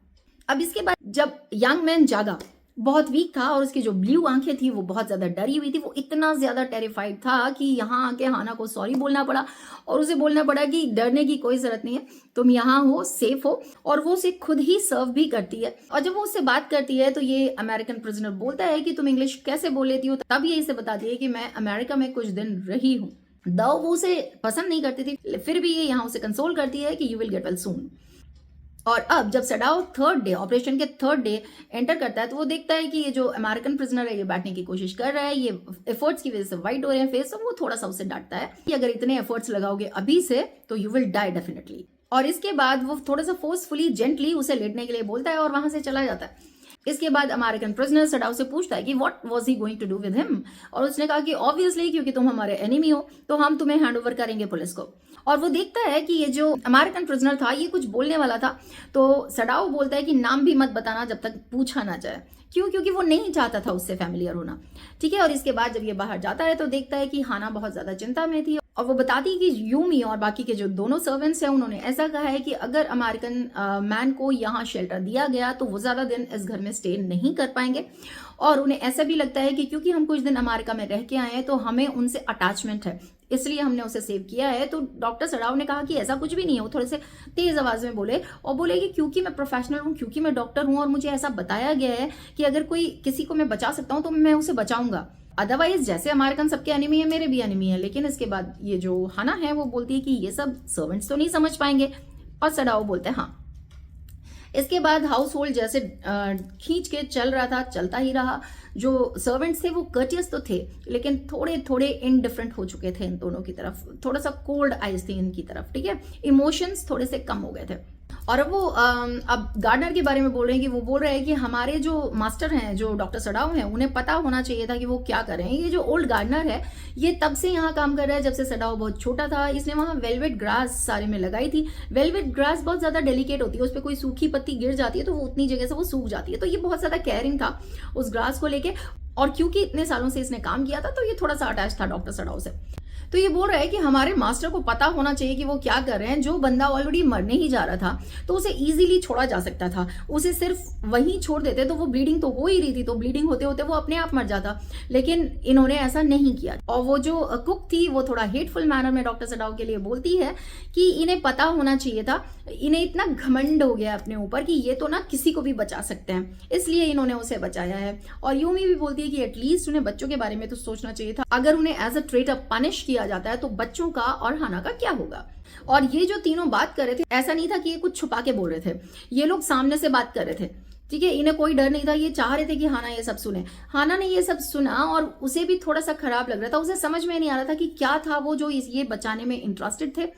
अब इसके बाद जब यंग मैन जागा, बहुत वीक था और उसकी जो ब्लू आंखें थी वो बहुत ज्यादा डरी हुई थी, वो इतना ज्यादा टेरिफाइड था कि यहाँ आके हाना को सॉरी बोलना पड़ा और उसे बोलना पड़ा कि डरने की कोई जरूरत नहीं है, तुम यहाँ हो, सेफ हो। और वो उसे खुद ही सर्व भी करती है और जब वो उससे बात करती है तो ये अमेरिकन प्रिजनर बोलता है कि तुम इंग्लिश कैसे बोल लेती हो, तब ये इसे बताती है कि मैं अमेरिका में कुछ दिन रही हूँ। दो वो उसे पसंद नहीं करती थी, फिर भी ये यहाँ उसे कंसोल करती है कि you will get well soon. और अब जब सडाओ थर्ड डे, ऑपरेशन के थर्ड डे एंटर करता है तो वो देखता है कि ये जो अमेरिकन प्रिजनर है ये बैठने की कोशिश कर रहा है, ये एफर्ट्स की वजह से वाइट हो रहे हैं फेस, तो वो थोड़ा सा उसे डांटता है कि अगर इतने एफर्ट्स लगाओगे अभी से तो यू विल डाई डेफिनेटली। और इसके बाद वो थोड़ा सा फोर्सफुली जेंटली उसे लेटने के लिए बोलता है और वहां से चला जाता है। इसके बाद अमेरिकन प्रिजनर सडाओ से पूछता है कि what was he going to do with him, और उसने कहा कि ऑब्वियसली क्योंकि तुम हमारे एनिमी हो तो हम तुम्हें हैंड ओवर करेंगे पुलिस को। और वो देखता है कि ये जो अमेरिकन प्रिजनर था ये कुछ बोलने वाला था, तो सडाओ बोलता है कि नाम भी मत बताना जब तक पूछा ना जाए। क्यों? क्योंकि वो नहीं चाहता था उससे फैमिलियर होना, ठीक है। और इसके बाद जब ये बाहर जाता है तो देखता है कि हाना बहुत ज्यादा चिंता में थी और वो बताती है कि यूमी और बाकी के जो दोनों सर्वेंट्स हैं उन्होंने ऐसा कहा है कि अगर अमेरिकन मैन को यहाँ शेल्टर दिया गया तो वो ज्यादा दिन इस घर में स्टे नहीं कर पाएंगे। और उन्हें ऐसा भी लगता है कि क्योंकि हम कुछ दिन अमेरिका में रह के आए हैं तो हमें उनसे अटैचमेंट है, इसलिए हमने उसे सेव किया है। तो डॉक्टर सडाओ ने कहा कि ऐसा कुछ भी नहीं है। वो थोड़े से तेज आवाज में बोले और बोले कि क्योंकि मैं प्रोफेशनल हूँ, क्योंकि मैं डॉक्टर हूँ और मुझे ऐसा बताया गया है कि अगर कोई किसी को मैं बचा सकता हूँ तो मैं उसे बचाऊंगा, अदरवाइज जैसे अमेरिकन सबके एनिमी है मेरे भी एनिमी है। लेकिन इसके बाद ये जो हाना है वो बोलती है कि ये सब सर्वेंट्स तो नहीं समझ पाएंगे और सडाओ बोलते हैं हाँ। इसके बाद हाउस होल्ड जैसे खींच के चल रहा था, चलता ही रहा। जो सर्वेंट्स थे वो कर्टियस तो थे लेकिन थोड़े थोड़े इनडिफरेंट हो चुके थे इन दोनों की तरफ, थोड़ा सा कोल्ड आइज थी इनकी तरफ, ठीक है। इमोशंस थोड़े से कम हो गए थे। और अब वो अब गार्डनर के बारे में बोल रहे हैं कि वो बोल रहे हैं कि हमारे जो मास्टर हैं, जो डॉक्टर सडाव हैं, उन्हें पता होना चाहिए था कि वो क्या कर रहे हैं। ये जो ओल्ड गार्डनर है ये तब से यहाँ काम कर रहा है जब से सडाव बहुत छोटा था। इसने वहाँ वेलवेट ग्रास सारे में लगाई थी। वेलवेट ग्रास बहुत ज्यादा डेलिकेट होती है, उस पर कोई सूखी पत्ती गिर जाती है तो वो उतनी जगह से वो सूख जाती है, तो ये बहुत ज्यादा केयरिंग था उस ग्रास को लेके। और क्योंकि इतने सालों से इसने काम किया था तो ये थोड़ा सा अटैच था डॉक्टर सडाव से। तो ये बोल रहा है कि हमारे मास्टर को पता होना चाहिए कि वो क्या कर रहे हैं। जो बंदा ऑलरेडी मरने ही जा रहा था तो उसे इजीली छोड़ा जा सकता था, उसे सिर्फ वहीं छोड़ देते तो वो ब्लीडिंग तो हो ही रही थी, तो ब्लीडिंग होते होते वो अपने आप मर जाता, लेकिन इन्होंने ऐसा नहीं किया। और वो जो कुक थी वो थोड़ा हेटफुल मैनर में डॉक्टर सडाव के लिए बोलती है कि इन्हें पता होना चाहिए था, इन्हें इतना घमंड हो गया अपने ऊपर कि ये तो ना किसी को भी बचा सकते हैं, इसलिए इन्होंने उसे बचाया है। और यूमी भी बोलती है कि एटलीस्ट उन्हें बच्चों के बारे में तो सोचना चाहिए था, अगर उन्हें एज अ ट्रेटर पनिश किया जाता है तो बच्चों का और हाना का क्या होगा। और ये जो तीनों बात कर रहे थे, ऐसा नहीं था कि ये कुछ छुपा के बोल रहे थे, ये लोग सामने से बात कर रहे थे, ठीक है। इन्हें कोई डर नहीं था, ये चाह रहे थे कि हाना ये सब सुने। हाना ने ये सब सुना और उसे भी थोड़ा सा खराब लग रहा था, उसे समझ में नहीं आ रहा था कि क्या था वो जो ये बचाने में इंटरेस्टेड थे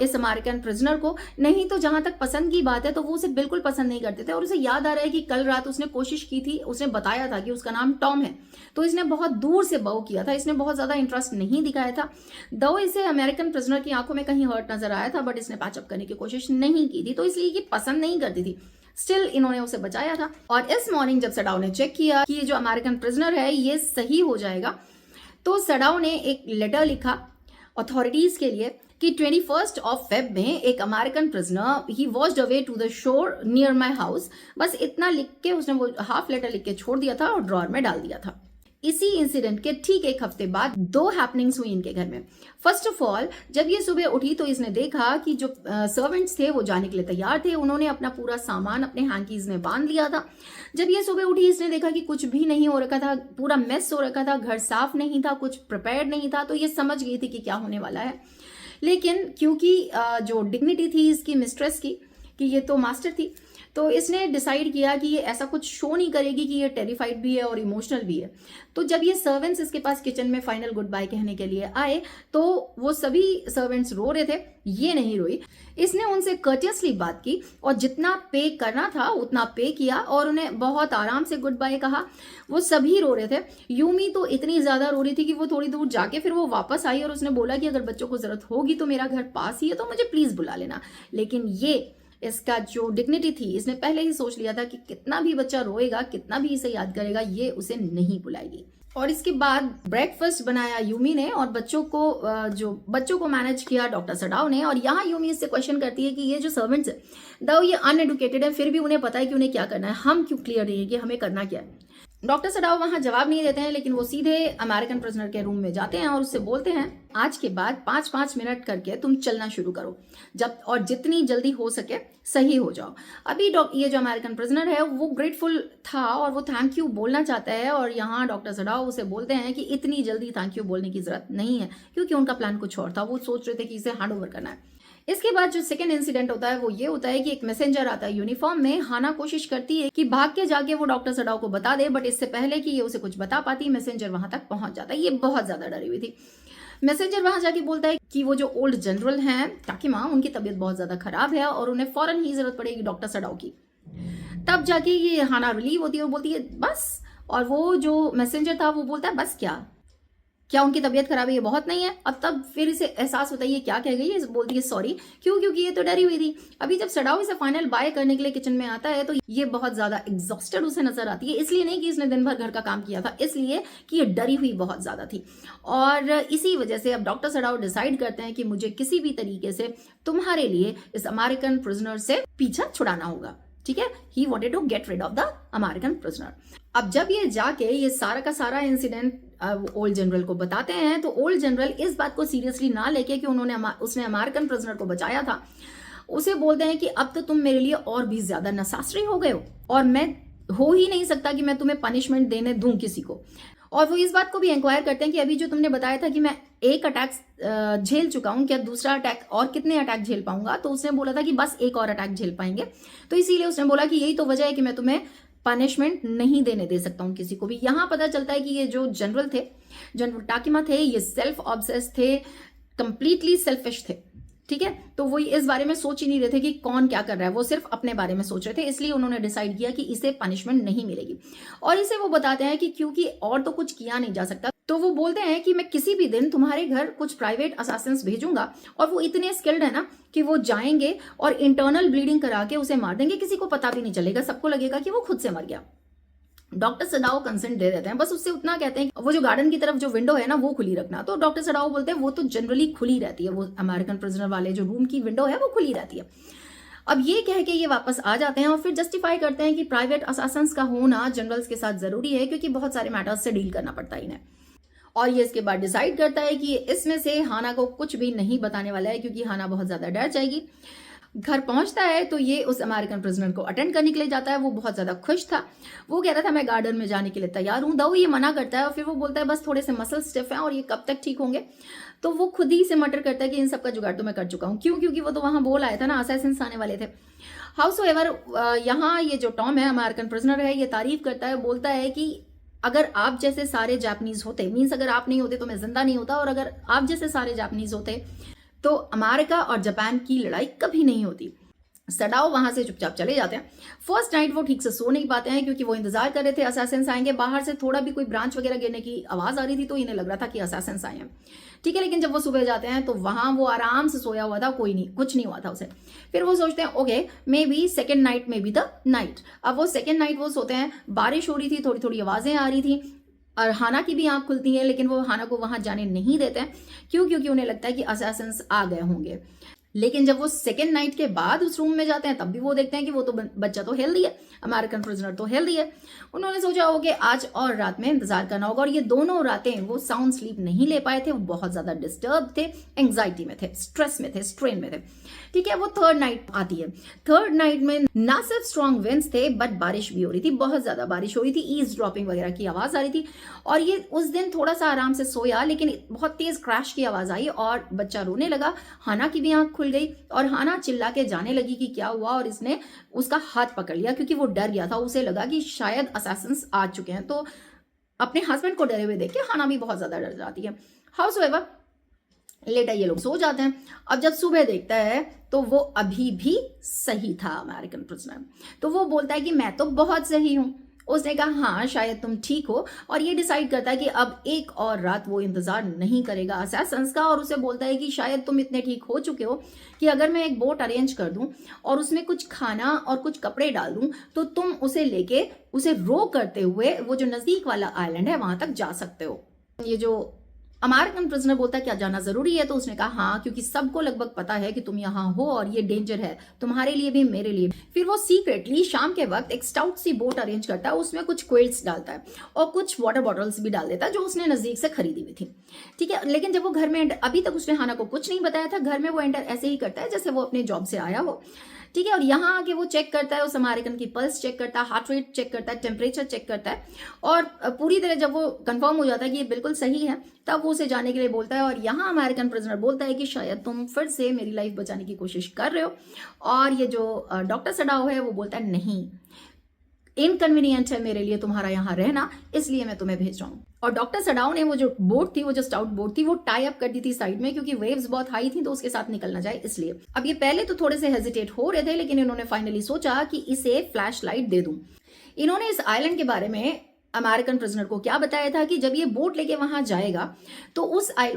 इस अमेरिकन प्रिजनर को। नहीं तो जहां तक पसंद की बात है तो वो उसे बिल्कुल पसंद नहीं करते थे। और उसे याद आ रहा है कि कल रात उसने कोशिश की थी, उसने बताया था कि उसका नाम टॉम है, तो इसने बहुत दूर से बहू किया था, इसने बहुत ज्यादा इंटरेस्ट नहीं दिखाया था। दो इसे अमेरिकन प्रिजनर की आंखों में कहीं हर्ट नजर आया था, बट इसने पैचअप करने की कोशिश नहीं की थी, तो इसलिए ये पसंद नहीं करती थी। स्टिल इन्होंने उसे बचाया था। और इस मॉर्निंग जब सडाव ने चेक किया कि ये जो अमेरिकन प्रिजनर है ये सही हो जाएगा, तो सडाव ने एक लेटर लिखा अथॉरिटीज के लिए कि 21 फेब में एक American prisoner he washed away to the shore near my house. बस इतना लिख के उसने वो हाफ लेटर लिख के छोड़ दिया था और ड्रॉर में डाल दिया था। इसी इंसिडेंट के ठीक एक हफ्ते बाद दो हैपनिंग्स हुई इनके घर में। फर्स्ट ऑफ ऑल, जब ये सुबह उठी तो इसने देखा कि जो सर्वेंट्स थे वो जाने के लिए तैयार थे, उन्होंने अपना पूरा सामान अपने हैंकीज में बांध लिया था। जब ये सुबह उठी इसने देखा कि कुछ भी नहीं हो रखा था, पूरा मेस हो रखा था, घर साफ नहीं था, कुछ प्रिपेयर्ड नहीं था, तो ये समझ गई थी कि क्या होने वाला है। लेकिन क्योंकि जो डिग्निटी थी इसकी मिस्ट्रेस की, कि ये तो मास्टर थी, तो इसने डिसाइड किया कि ये ऐसा कुछ शो नहीं करेगी कि ये टेरिफाइड भी है और इमोशनल भी है। तो जब ये सर्वेंट्स इसके पास किचन में फाइनल गुड बाय कहने के लिए आए तो वो सभी सर्वेंट्स रो रहे थे, ये नहीं रोई। इसने उनसे कर्टियसली बात की और जितना पे करना था उतना पे किया और उन्हें बहुत आराम से गुड बाय कहा। वो सभी रो रहे थे। यूमी तो इतनी ज्यादा रो रही थी कि वो थोड़ी दूर जाके फिर वो वापस आई और उसने बोला कि अगर बच्चों को जरूरत होगी तो मेरा घर पास ही है, तो मुझे प्लीज बुला लेना। लेकिन ये इसका जो डिग्निटी थी, इसने पहले ही सोच लिया था कि कितना भी बच्चा रोएगा, कितना भी इसे याद करेगा, ये उसे नहीं बुलाएगी। और इसके बाद ब्रेकफास्ट बनाया यूमी ने और बच्चों को मैनेज किया डॉक्टर सडाव ने। और यहाँ यूमी इससे क्वेश्चन करती है कि ये जो सर्वेंट्स है, दो ये अनएडुकेटेड है, फिर भी उन्हें पता है कि उन्हें क्या करना है, हम क्यों क्लियर नहीं है कि हमें करना क्या है। डॉक्टर सडाव वहां जवाब नहीं देते हैं, लेकिन वो सीधे अमेरिकन प्रिजनर के रूम में जाते हैं और उससे बोलते हैं आज के बाद 5-5 मिनट करके तुम चलना शुरू करो, और जितनी जल्दी हो सके सही हो जाओ। अभी ये जो अमेरिकन प्रिजनर है वो ग्रेटफुल था और वो थैंक यू बोलना चाहता है। और यहाँ डॉक्टर सडाव उसे बोलते हैं कि इतनी जल्दी थैंक यू बोलने की जरूरत नहीं है, क्योंकि उनका प्लान कुछ और था। वो सोच रहे थे कि इसे हैंड ओवर करना है। इसके बाद जो सेकंड इंसिडेंट होता है वो ये होता है कि एक मैसेंजर आता है यूनिफॉर्म में। हाना कोशिश करती है कि भाग के जाके वो डॉक्टर सडाव को बता दे, बट इससे पहले कि ये उसे कुछ बता पाती मैसेंजर वहां तक पहुंच जाता है। ये बहुत ज्यादा डरी हुई थी। मैसेंजर वहां जाके बोलता है कि वो जो ओल्ड जनरल हैं टाकिमा, उनकी तबीयत बहुत ज्यादा खराब है और उन्हें फौरन ही जरूरत पड़ेगी डॉक्टर सडाव की। तब जाके ये हाना रिलीव होती है और बोलती है बस। और वो जो मैसेंजर था वो बोलता है बस क्या उनकी तबीयत खराब है, ये बहुत नहीं है। अब तब फिर इसे एहसास होता है ये क्या कह गई है, बोलती है सॉरी। क्योंकि ये तो डरी हुई थी। अभी जब सडाव इसे फाइनल बाय करने के लिए किचन में आता है तो ये बहुत ज्यादा एग्जॉस्टेड उसे नजर आती है। इसलिए नहीं कि इसने दिन भर घर का काम किया था, इसलिए कि ये डरी हुई बहुत ज्यादा थी। और इसी वजह से अब डॉक्टर सडाव डिसाइड करते हैं कि मुझे किसी भी तरीके से तुम्हारे लिए इस अमेरिकन प्रिजनर से पीछा छुड़ाना होगा, ठीक है। He wanted to get rid of the American prisoner. अब जब ये जाके ये सारा का सारा इंसिडेंट ओल्ड जनरल को बताते हैं तो ओल्ड जनरल इस बात को सीरियसली ना लेके कि उसने अमेरिकन प्रिजनर को बचाया था, उसे बोलते हैं कि अब तो तुम मेरे लिए और भी ज्यादा नसास्त्री हो गए हो और मैं हो ही नहीं सकता कि मैं तुम्हें पनिशमेंट देने दूं किसी को। और वो इस बात को भी इंक्वायर करते हैं कि अभी जो तुमने बताया था कि मैं एक अटैक झेल चुका हूं, क्या दूसरा अटैक और कितने अटैक झेल पाऊंगा। तो उसने बोला था कि बस एक और अटैक झेल पाएंगे। तो इसीलिए उसने बोला कि यही तो वजह है कि मैं तुम्हें पनिशमेंट नहीं देने दे सकता हूं किसी को भी। यहां पता चलता है कि ये जो जनरल टाकिमा थे, ये सेल्फ ऑब्सेस थे, कंप्लीटली सेल्फिश थे। ठीक है, तो वो इस बारे में सोच ही नहीं रहे थे कि कौन क्या कर रहा है, वो सिर्फ अपने बारे में सोच रहे थे, इसलिए उन्होंने डिसाइड किया कि इसे पनिशमेंट नहीं मिलेगी। और इसे वो बताते हैं कि क्योंकि और तो कुछ किया नहीं जा सकता, तो वो बोलते हैं कि मैं किसी भी दिन तुम्हारे घर कुछ प्राइवेट असासिन्स भेजूंगा और वो इतने स्किल्ड है ना कि वो जाएंगे और इंटरनल ब्लीडिंग करा के उसे मार देंगे, किसी को पता भी नहीं चलेगा, सबको लगेगा कि वो खुद से मर गया। डॉक्टर सडाओ कंसेंट दे देते हैं, बस उससे उतना कहते हैं वो जो गार्डन की तरफ जो विंडो है ना वो खुली रखना। तो डॉक्टर सडाओ बोलते हैं वो तो जनरली खुली रहती है, वो अमेरिकन प्रिजनर वाले जो रूम की विंडो है वो खुली रहती है। अब ये कह के ये वापस आ जाते हैं और फिर जस्टिफाई करते हैं कि प्राइवेट असासन्स का होना जनरल्स के साथ जरूरी है क्योंकि बहुत सारे मैटर्स से डील करना पड़ता है इन्हें। और ये इसके बाद डिसाइड करता है कि इसमें से हाना को कुछ भी नहीं बताने वाला है क्योंकि हाना बहुत ज्यादा डर जाएगी। घर पहुंचता है तो ये उस अमेरिकन प्रिजनर को अटेंड करने के लिए जाता है। वो बहुत ज्यादा खुश था, वो कह रहा था मैं गार्डन में जाने के लिए तैयार हूं। दो ये मना करता है और फिर वो बोलता है बस थोड़े से मसल स्टिफ हैं और ये कब तक ठीक होंगे। तो वो खुद ही से मटर करता है कि इन सब का जुगाड़ तो मैं कर चुका हूँ। क्यों? क्योंकि वो तो वहां बोल आया था ना, असैसिन्स आने वाले थे। हाउसएवर यहाँ ये जो टॉम है अमेरिकन प्रिजनर है, ये तारीफ करता है, बोलता है कि अगर आप जैसे सारे जापानीज होते, मीन्स अगर आप नहीं होते तो मैं जिंदा नहीं होता, और अगर आप जैसे सारे जापानीज होते तो अमेरिका और जापान की लड़ाई कभी नहीं होती। सडाओ वहां से चुपचाप चले जाते हैं। फर्स्ट नाइट वो ठीक से सो नहीं पाते हैं क्योंकि वो इंतजार कर रहे थे असैसिन्स आएंगे। बाहर से थोड़ा भी कोई ब्रांच वगैरह गिरने की आवाज आ रही थी तो इन्हें लग रहा था कि असैसिन्स आए हैं, ठीक है। लेकिन जब वो सुबह जाते हैं तो वहां वो आराम से सोया हुआ था, कोई नहीं, कुछ नहीं हुआ था उसे। फिर वो सोचते हैं okay may be second night may be the night. अब वो सेकेंड नाइट वो सोते हैं, बारिश हो रही थी, थोड़ी थोड़ी आवाजें आ रही थी और हाना की भी आंख खुलती है, लेकिन वो हाना को वहां जाने नहीं देते हैं। क्यों? क्योंकि उन्हें लगता है कि असैसिन्स आ गए होंगे। लेकिन जब वो सेकेंड नाइट के बाद उस रूम में जाते हैं तब भी वो देखते हैं कि वो तो बच्चा तो हेल्दी है, अमेरिकन प्रिजनर तो हेल्दी है। उन्होंने सोचा होगा कि आज और रात में इंतजार करना होगा, और ये दोनों रातें वो साउंड स्लीप नहीं ले पाए थे, वो बहुत ज्यादा डिस्टर्ब थे, एंग्जाइटी में थे, स्ट्रेस में थे, स्ट्रेन में थे, ठीक है। वो थर्ड नाइट आती है। थर्ड नाइट में ना सिर्फ स्ट्रॉन्ग विंड्स थे बट बारिश भी हो रही थी, बहुत ज्यादा बारिश हो रही थी, ईज ड्रॉपिंग वगैरह की आवाज आ रही थी। और ये उस दिन थोड़ा सा आराम से सोया, लेकिन बहुत तेज क्रैश की आवाज आई और बच्चा रोने लगा। हाना की भी आंख खुल गई और हाना चिल्ला के जाने लगी कि क्या हुआ, और इसने उसका हाथ पकड़ लिया क्योंकि वो डर गया था। उसे लगा कि शायद असैसिन्स आ चुके हैं। तो अपने हस्बैंड को डरे हुए देख के हाना भी बहुत ज्यादा डर जाती है। हाउसएवर लेटा ये लोग सो जाते हैं। अब जब सुबह देखता है तो वो अभी भी सही था अमेरिकन प्रिजनर। तो वो बोलता है कि मैं तो बहुत सही हूं। उसने कहा हाँ शायद तुम ठीक हो, और ये डिसाइड करता है कि अब एक और रात वो इंतजार नहीं करेगा असैसिन्स का, और उसे बोलता है कि शायद तुम इतने ठीक हो चुके हो कि अगर मैं एक बोट अरेंज कर दूं और उसमें कुछ खाना और कुछ कपड़े डाल दूं तो तुम उसे लेके उसे रो करते हुए वो जो नजदीक वाला आइलैंड है वहां तक जा सकते हो। ये जो अमेरिकन प्रिजनर बोलता है क्या जाना जरूरी है? तो उसने कहा हाँ, क्योंकि सबको लगभग पता है कि तुम यहाँ हो और ये डेंजर है तुम्हारे लिए भी मेरे लिए। फिर वो सीक्रेटली शाम के वक्त एक स्टाउट सी बोट अरेंज करता है, उसमें कुछ क्विल्ट्स डालता है और कुछ वाटर बॉटल्स भी डाल देता है जो उसने नजदीक से खरीदी हुई थी, ठीक है। लेकिन जब वो घर में अभी तक उसने हाना को कुछ नहीं बताया था, घर में वो एंटर ऐसे ही करता है जैसे वो अपने जॉब से आया हो, ठीक है। और यहाँ आके वो चेक करता है, उस अमेरिकन की पल्स चेक करता है, हार्ट रेट चेक करता है, टेम्परेचर चेक करता है, और पूरी तरह जब वो कंफर्म हो जाता है कि ये बिल्कुल सही है तब वो उसे जाने के लिए बोलता है। और यहाँ अमेरिकन प्रिजनर बोलता है कि शायद तुम फिर से मेरी लाइफ बचाने की कोशिश कर रहे हो। और ये जो डॉक्टर सडाओ है वो बोलता है नहीं, इनकन्वीनियंट है मेरे लिए तुम्हारा यहाँ रहना, इसलिए मैं तुम्हें भेज रहा हूँ। और डॉक्टर सडाओ ने वो जो बोट थी, वो जो स्टाउट बोट थी, वो टाई अप कर दी थी साइड में क्योंकि वेव्स बहुत हाई थी तो उसके साथ निकल ना जाए इसलिए। अब ये पहले तो थोड़े से हेजिटेट हो रहे थे, लेकिन इन्होंने फाइनली सोचा कि इसे फ्लैश लाइट दे दूं। इन्होंने इस आइलैंड के बारे में अमेरिकन प्रिजनर को क्या बताया था कि जब ये बोट लेके वहां जाएगा तो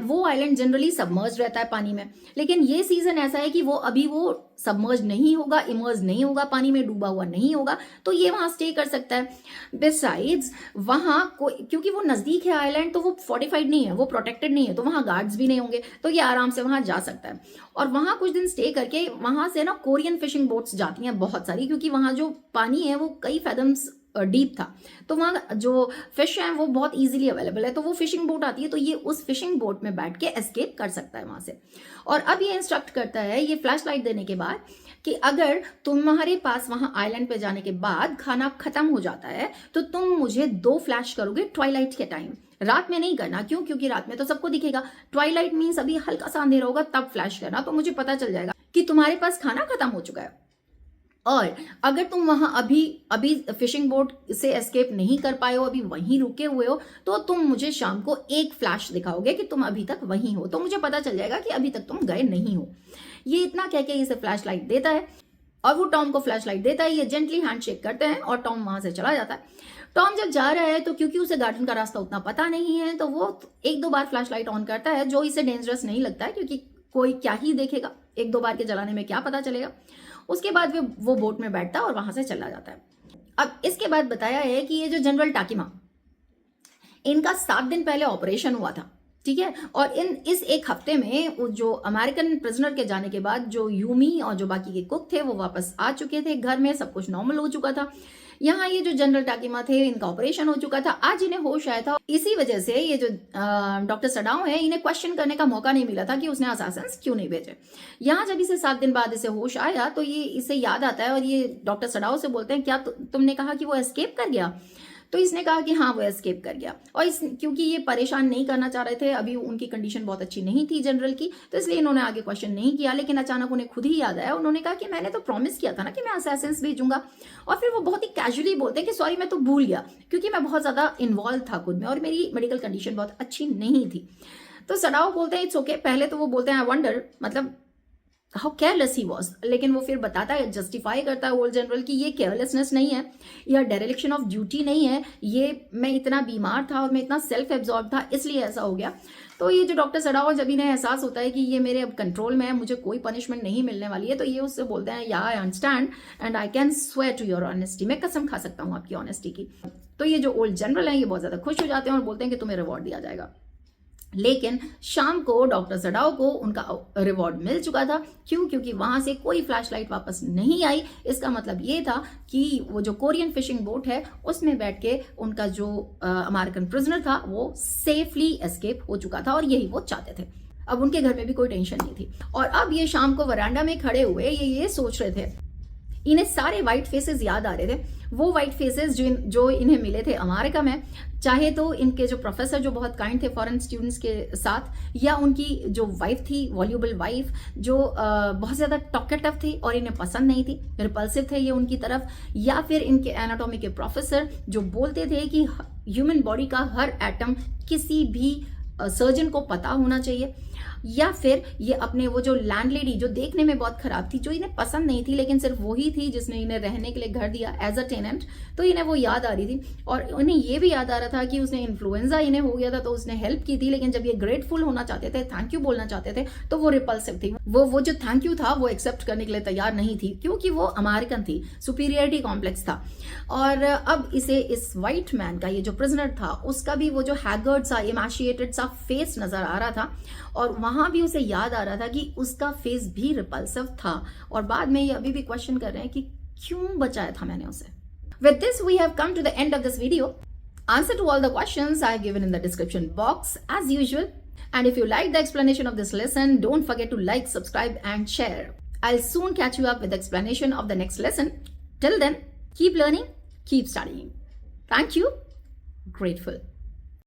वो आइलैंड जनरली सबमर्ज रहता है पानी में, लेकिन ये सीजन ऐसा है कि वो अभी वो सबमर्ज नहीं होगा, इमर्ज नहीं होगा, पानी में डूबा हुआ नहीं होगा, तो ये वहां स्टे कर सकता है। बिसाइड्स वहां क्योंकि वो नजदीक है आइलैंड, तो वो फोर्टिफाइड नहीं है, वो प्रोटेक्टेड नहीं है, तो वहां गार्ड्स भी नहीं होंगे, तो ये आराम से वहां जा सकता है। और वहां कुछ दिन स्टे करके वहां से ना कोरियन फिशिंग बोट्स जाती हैं बहुत सारी, क्योंकि वहां जो पानी है वो कई फैदम्स डीप था, तो वहां जो फिश है वो बहुत इजीली अवेलेबल है, तो वो फिशिंग बोट आती है, तो ये उस फिशिंग बोट में बैठ के एस्केप कर सकता है वहां से। और अब ये इंस्ट्रक्ट करता है ये फ्लैश लाइट देने के बाद कि अगर तुम्हारे पास वहां आइलैंड पे जाने के बाद खाना खत्म हो जाता है तो तुम मुझे 2 फ्लैश करोगे ट्वाइलाइट के टाइम, रात में नहीं करना। क्यों? क्योंकि रात में तो सबको दिखेगा, ट्वाइलाइट मीन्स अभी हल्का सा अंधेरा होगा तब फ्लैश करना, तो मुझे पता चल जाएगा कि तुम्हारे पास खाना खत्म हो चुका है। और अगर तुम वहां अभी फिशिंग बोट से एस्केप नहीं कर पाए हो, अभी वहीं रुके हुए हो, तो तुम मुझे शाम को 1 फ्लैश दिखाओगे कि तुम अभी तक वहीं हो, तो मुझे पता चल जाएगा कि अभी तक तुम गए नहीं हो, ये इतना कह के इसे फ्लैश लाइट देता है और वो टॉम को फ्लैश लाइट देता है। ये जेंटली हैंडशेक करते हैं और टॉम वहां से चला जाता है। टॉम जब जा रहा है तो क्योंकि उसे गार्डन का रास्ता उतना पता नहीं है तो वो 1-2 बार फ्लैश लाइट ऑन करता है, जो इसे डेंजरस नहीं लगता है क्योंकि कोई क्या ही देखेगा, 1-2 बार के जलाने में क्या पता चलेगा। उसके बाद वो बोट में बैठता है और वहां से चला जाता है। अब इसके बाद बताया है कि ये जो जनरल टाकिमा, इनका 7 दिन पहले ऑपरेशन हुआ था, ठीक है। और इस एक हफ्ते में जो अमेरिकन प्रिजनर के जाने के बाद जो यूमी और जो बाकी के कुक थे वो वापस आ चुके थे घर में, सब कुछ नॉर्मल हो चुका था। यहाँ ये जो जनरल टाकिमा थे इनका ऑपरेशन हो चुका था, आज इन्हें होश आया था। इसी वजह से ये जो डॉक्टर सडाओ है इन्हें क्वेश्चन करने का मौका नहीं मिला था कि उसने असासिन्स क्यों नहीं भेजे। यहाँ जब इसे 7 दिन बाद इसे होश आया तो ये इसे याद आता है और ये डॉक्टर सडाओ से बोलते हैं क्या तुमने कहा कि वो एस्केप कर गया? तो इसने कहा कि हाँ वो एस्केप कर गया। और क्योंकि ये परेशान नहीं करना चाह रहे थे, अभी उनकी कंडीशन बहुत अच्छी नहीं थी जनरल की, तो इसलिए इन्होंने आगे क्वेश्चन नहीं किया। लेकिन अचानक उन्हें खुद ही याद आया, उन्होंने कहा कि मैंने तो प्रॉमिस किया था ना कि मैं असैसिन्स भेजूंगा। और फिर वो बहुत ही कैजुअली बोलते हैं कि सॉरी मैं तो भूल गया, क्योंकि मैं बहुत ज्यादा इन्वॉल्व था खुद में और मेरी मेडिकल कंडीशन बहुत अच्छी नहीं थी। तो सडाओ बोलते हैं इट्स ओके। पहले तो वो बोलते हैं आई वंडर, मतलब हाउ केयरलेस ही वॉज, लेकिन वो फिर बताता है, जस्टिफाई करता है ओल्ड जनरल की ये केयरलेसनेस नहीं है, यह डेरिलेक्शन ऑफ ड्यूटी नहीं है, ये मैं इतना बीमार था और मैं इतना सेल्फ एब्जॉर्ब था इसलिए ऐसा हो गया। तो ये जो डॉक्टर सडाओ, जब इन्हें एहसास होता है कि ये मेरे अब कंट्रोल में है, मुझे कोई पनिशमेंट नहीं मिलने वाली है, तो ये उससे बोलते हैं या I understand and I can swear to your honesty, मैं कसम खा सकता हूँ आपकी ऑनेस्टी की। तो ये जो ओल्ड जनरल है ये बहुत ज्यादा खुश हो जाते हैं और बोलते हैं कि तुम्हें रिवॉर्ड दिया जाएगा। लेकिन शाम को डॉक्टर सडाओ को उनका रिवॉर्ड मिल चुका था। क्यों? क्योंकि वहां से कोई फ्लैशलाइट वापस नहीं आई। इसका मतलब ये था कि वो जो कोरियन फिशिंग बोट है उसमें बैठ के उनका जो अमेरिकन प्रिजनर था वो सेफली एस्केप हो चुका था और यही वो चाहते थे। अब उनके घर में भी कोई टेंशन नहीं थी। और अब ये शाम को वरांडा में खड़े हुए ये सोच रहे थे, इन्हें सारे व्हाइट फेसेस याद आ रहे थे, वो व्हाइट फेसेस जो इन्हें मिले थे अमेरिका में, चाहे तो इनके जो प्रोफेसर जो बहुत काइंड थे फॉरेन स्टूडेंट्स के साथ, या उनकी जो वाइफ थी, वॉल्यूबल वाइफ, जो बहुत ज्यादा टॉकेटिव थी और इन्हें पसंद नहीं थी, रिपल्सिव थे ये उनकी तरफ, या फिर इनके एनाटॉमी के प्रोफेसर जो बोलते थे कि ह्यूमन बॉडी का हर एटम किसी भी सर्जन को पता होना चाहिए, या फिर ये अपने वो जो लैंडलेडी जो देखने में बहुत खराब थी, जो इन्हें पसंद नहीं थी लेकिन सिर्फ वही थी जिसने इन्हें रहने के लिए घर दिया एज अ टेनेंट, तो इन्हें वो याद आ रही थी। और उन्हें ये भी याद आ रहा था कि उसने इन्फ्लुएंजा इन्हें हो गया था तो उसने हेल्प की थी, लेकिन जब ये ग्रेटफुल होना चाहते थे, थैंक यू बोलना चाहते थे, तो वो रिपल्सिव थी। वो जो थैंक यू था वो एक्सेप्ट करने के लिए तैयार नहीं थी, क्योंकि वो अमेरिकन थी, सुपीरियरिटी कॉम्प्लेक्स था। और अब इसे इस व्हाइट मैन का, ये जो प्रिजनर था, उसका भी वो जो हैगर्ड सा, इमैशिएटेड सा फेस नजर आ रहा था और वहां भी उसे याद आ रहा था कि उसका फेस भी रिपल्सिव था। और बाद में ये अभी भी क्वेश्चन कर रहे हैं कि क्यों बचाया था मैंने उसे। With this we have come to the end of this video. Answer to all the questions I have given in the description box as usual. And if you like the explanation of this lesson, don't forget to like, subscribe and share. I'll soon catch you up with the explanation of the next lesson. Till then, keep learning, keep studying. Thank you. Grateful.